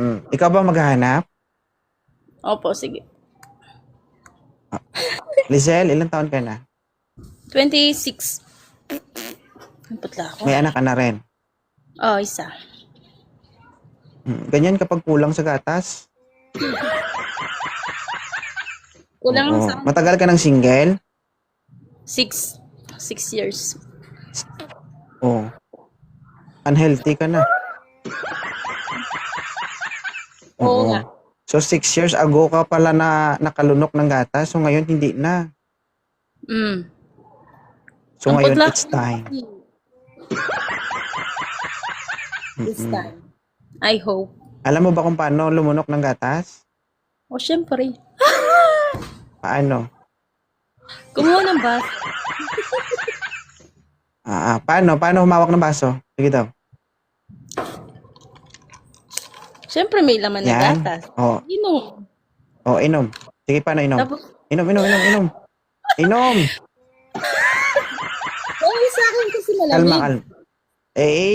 Ikaw ba maghahanap? Opo, sige. Lizelle, ilang taon ka na? 26. Ang putla ako. May anak ka na rin. Oh, isa. Ganyan kapag kulang sa gatas? Kulang Oo. sa Matagal ka ng single? 6 years. Oo. Unhealthy ka na. Oo nga. So, 6 years ago ka pala na nakalunok ng gatas. So, ngayon hindi na. Mm. So, Ang ngayon putla it's time. This time. I hope. Alam mo ba kung paano lumunok ng gatas? O, syempre. Paano? Kumuha ng bus. Paano? Paano humawak ng baso? Sige daw. Syempre, may laman na Yan. gatas. Oo. Inom. Oh, inom. Sige, paano inom? Tapos, Inom. Inom! sa akin kasi Kalma. malamig.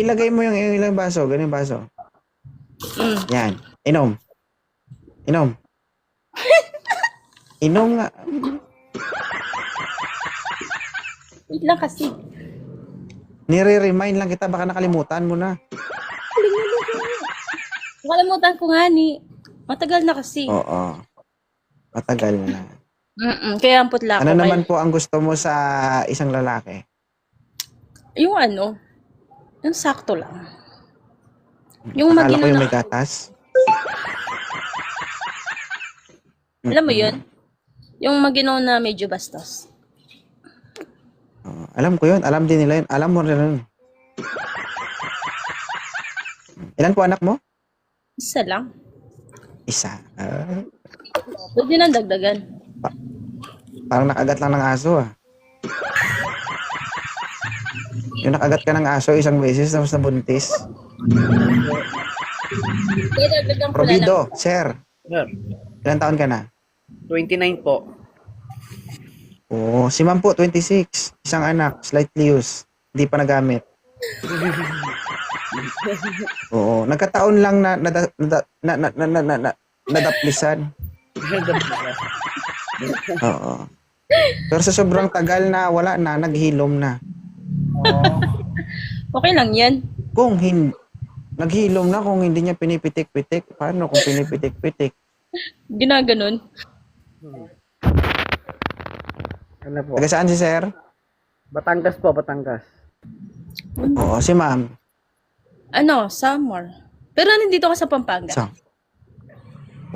Ilagay mo yung ilang baso. Ganun yung baso. Mm. Yan. Inom. Inom nga. Wait lang kasi. Nire-remind lang kita. Baka nakalimutan mo na. Nakalimutan ko nga ni. Matagal na kasi. Oo. Matagal na. Kaya ang putla Ano ko. naman po ang gusto mo sa isang lalaki? Yung ano, yung sakto lang. Yung Akala ko magino yung na, may gatas. alam mo yun? Yung magino na medyo bastos. Alam ko yun. Alam din nila yun. Alam mo rin yun. Ilan po anak mo? Isa lang. Isa. Pwede nang dagdagan. Parang nakagat lang ng aso Yung nakagat ka ng aso isang beses tapos nabuntis. Kaya dagdagan ko na lang. Probido, sir. Sir, Ilan taon ka na? 29 po. Oo, si ma'am po, 26. Isang anak, slightly used. Hindi pa nagamit. Oo, nagkataon lang na nadaplisan. Oo. Pero sa sobrang tagal na wala na, naghilom na. Okay lang yan. Kung naghilom na kung hindi niya pinipitik-pitik, paano kung pinipitik-pitik? Ginaganon. Ano po? Taga saan si sir? Batangas po, Batangas. Oo, si ma'am. Ano, summer. Pero nandito ka sa Pampanga. So,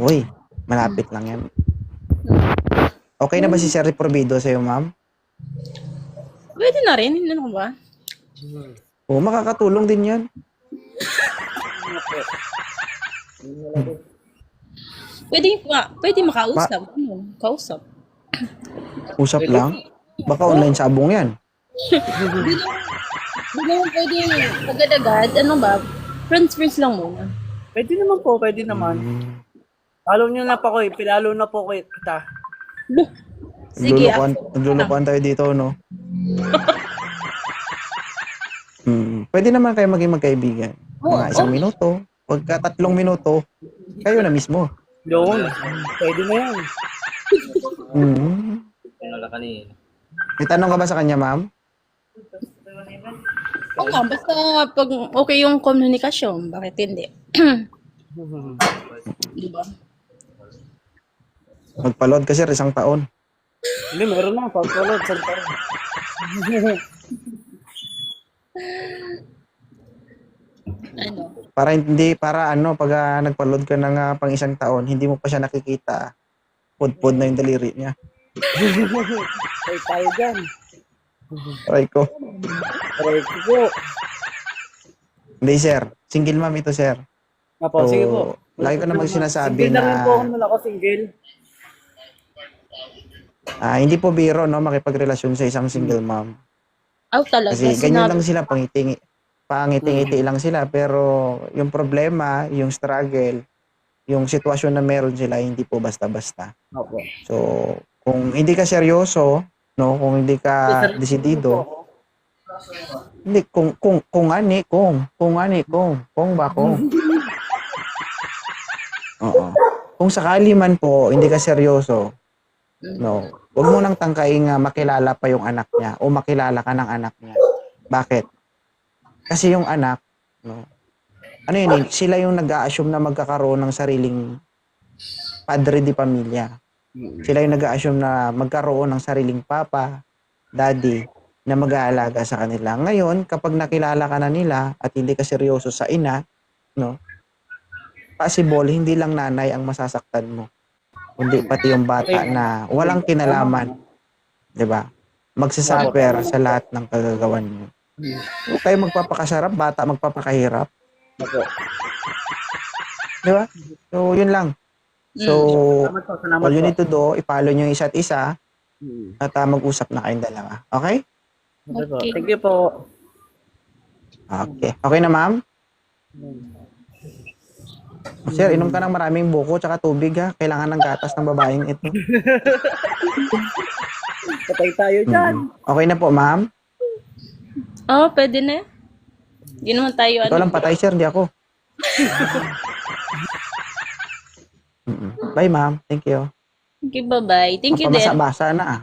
uy, malapit lang yan. Okay na ba si Sir Probido sa'yo, ma'am? Pwede na rin, hindi na ba? Oo, makakatulong din yan. Pwede makausap. Kausap. Usap lang. Baka online sabong yan. Hindi naman pwede agad-agad. Ano ba? Friends lang muna. Pwede naman po, pwede naman. Lalo nyo na po ko eh. Pilalo na po ko kita. Sige, Naglulukuan tayo dito, no? Pwede naman kayo maging magkaibigan. Mga isang minuto. Pagka 3 minuto, kayo na mismo. Yun. Pwede na yan. May tanong ka ba sa kanya, ma'am? Oo nga, basta pag okay yung komunikasyon, bakit hindi? Diba? Magpaload ka, sir, 1 taon. Hindi, meron na. Pagpulod. Ano? Pag nagpaload ka ng pang 1 taon, hindi mo pa siya nakikita. Pud-pud na yung daliri niya. Ay, tayo dyan. Try ko. Aray ko po. Hindi, sir. Single ma'am ito, sir. Apo, sige po. Lagi ko naman sinasabi Single na rin po na ako single. hindi po biro, no, makipagrelasyon sa isang single mom. Talaga. Kasi ganyan lang sila, pangiti-ngiti lang sila. Pero yung problema, yung struggle, yung sitwasyon na meron sila, hindi po basta-basta. Apo. So, kung hindi ka seryoso, no, kung hindi ka desidido, hindi, kung Oo. Kung sakali man po, hindi ka seryoso, no, huwag mo nang tangkaing makilala pa yung anak niya o makilala ka ng anak niya. Bakit? Kasi yung anak, no, ano yun, sila yung nag-a-assume na magkakaroon ng sariling padre di pamilya. Sila yung nag-a-assume na magkaroon ng sariling papa, daddy, na mag-aalaga sa kanila. Ngayon, kapag nakilala ka na nila at hindi ka seryoso sa ina, no, possible, hindi lang nanay ang masasaktan mo, kundi pati yung bata na walang kinalaman. 'Di ba? Magsasuffer sa lahat ng kagagawan mo. Huwag kayo magpapakasarap, bata magpapakahirap. Opo. 'Di ba? So, yun lang. So, Salamat po, salamat all you po. need to do, i-follow nyo yung isa't isa Mm. at mag-usap na kayong dalawa. Okay? Okay po. Okay. Thank you po. Okay. Okay na, ma'am? Sir, inom ka ng maraming buko tsaka tubig ha. Kailangan ng gatas ng babaeng ito. Patay tayo dyan. Okay na po, ma'am? Oo, pwede na. Hindi naman tayo Ikaw lang patay, sir. Di ako. Bye, ma'am. Thank you. Okay, bye-bye. Thank you din. Mapamasa-basa na ah.